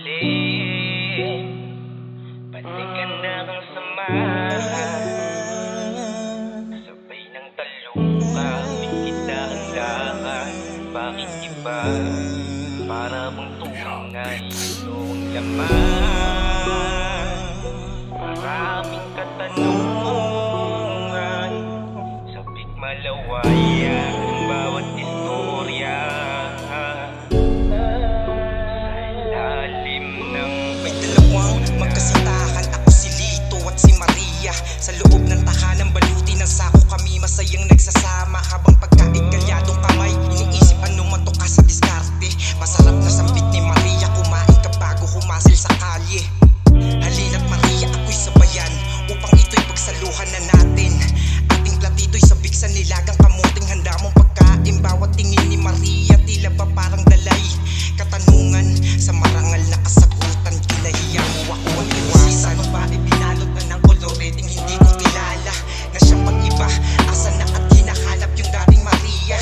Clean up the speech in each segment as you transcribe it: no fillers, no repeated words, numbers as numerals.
dilim. Balikan na kang samahan, sabay ng taluka, kita ang lahat. Bakit iba? Para bang tunay ito ang laman. Maraming katanungan, sabik malawayan ang bawat istorya. Sa ilalim ng may dalawang magkasintahan, ako si Lito at si Maria. Sa loob ng tahanan, baluti ng sako kami masayang nagsasama. Habang pagkain kalyadong kamay, iniisip ano man to ka sa diskarte. Masarap na sambit ni Maria, kumain ka bago humasil sa kalye. Halina't Maria, ako'y sabayan upang ito'y pagsaluhan na natin. Ating platito'y sabik sa nilagang kamuting handa mong pagkain. Bawat tingin ni Maria tila ba parang dalay katanungan sa marangal na kasagutan. Kinahiya mo ako at iwasan. Babae binalot na ng koloreding hindi ko kilala, na siyang pag-iba, asa na at hinahanap yung dating Maria.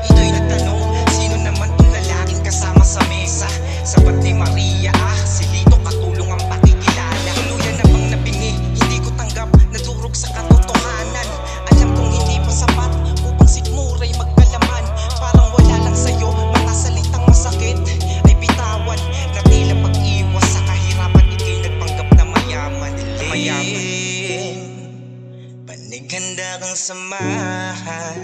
Ito'y nagtanong, sino naman tong lalaking kasama sa mesa? Sabat ni Maria, si Lito katulong ang pakikilala. Tuluyan namang nabingi, hindi ko tanggap, nadurog sa katotohanan. Alam kong hindi pa sapat upang sikmuray magkalaman. Parang wala lang sa'yo, mga salitang masakit ay bitawan, na tila pag-iwas sa kahirapan. Ika'y nagpanggap na mayaman. Panig handa kang samahan,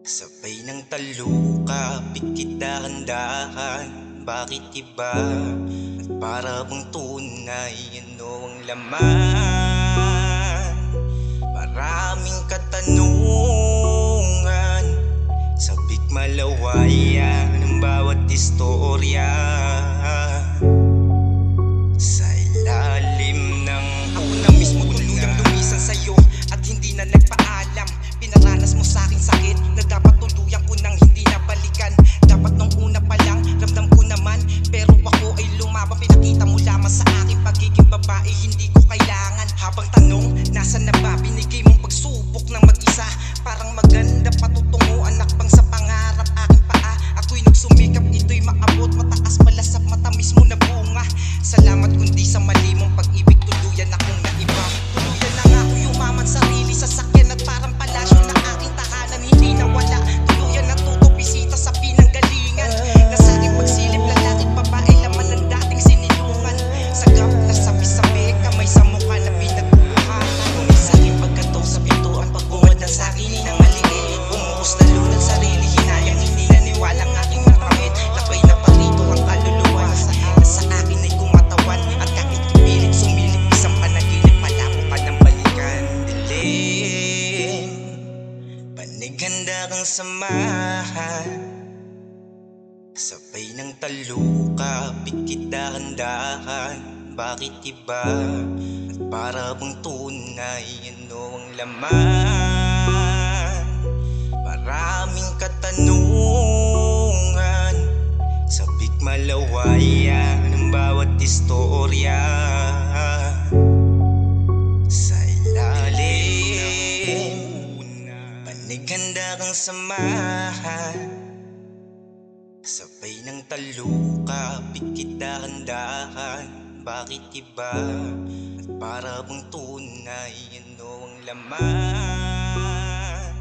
sabay ng taluka, pikit dahan-dahan. Bakit iba? At para bang tunay ano ang laman? Maraming katanungan, sabik malawayan ang bawat istorya. Sa ilalim ng ako na mismo tuluyang lumisan sa'yo at hindi na nagpaalam. Pinaranas mo sa'king sakit na dapat tuluyan ko nang hindi na balikan. Dapat nung una pa lang ramdam ko naman, pero ako ay lumaban. Pinakita mo lamang sa aking pagiging babae hindi ko kailangan. Habang tanong, nasan na ba? Binigay mong pagsubok ng mag-isa. Parang maganda patutunguan, akbang sa pangarap aking paa. Ako'y nagsumikap, ito'y maabot. Mataas malasap, matamis mo na bunga. Salamat kundi sa mali mong pag-ibig, tuluyan akong naiba. Tuluyan na nga ako yumaman, sarili sa sakyan at parang palasyo na aking tahanan hindi nawala. Tuluyan na tuto bisita sa pinanggalingan. Na sa aking pagsilip, lalaking babae laman ng dating sinilungan. Sagap na sabi-sabi, kamay sa mukha na pinagbubuhatan. Ngunit sa aking pagkataw sa pintuan, pagbungad ng sakin ng maliit. Bumuhos na lunang sarili, hinayang hindi naniwalang aking nakamit. Lakay na parito ang kaluluwa, na sa akin ay kumatawan. At kahit pipilit sumilip, isang panaginip, malabo ka ng balikan. Dilim, panig handa kang samahan, sabay ng taluka, pikit dahan-dahan. Bakit iba? At para bang tunay ano ang laman? Maraming katanungan, sabik malawayan ang bawat istorya. Sa ilalim, panig handa kang samahan, sabay ng taluka, pikit dahan-dahan. Bakit iba? At para bang tunay ano ang laman?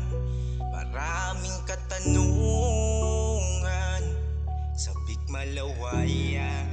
Maraming katanungan, sabik malawayan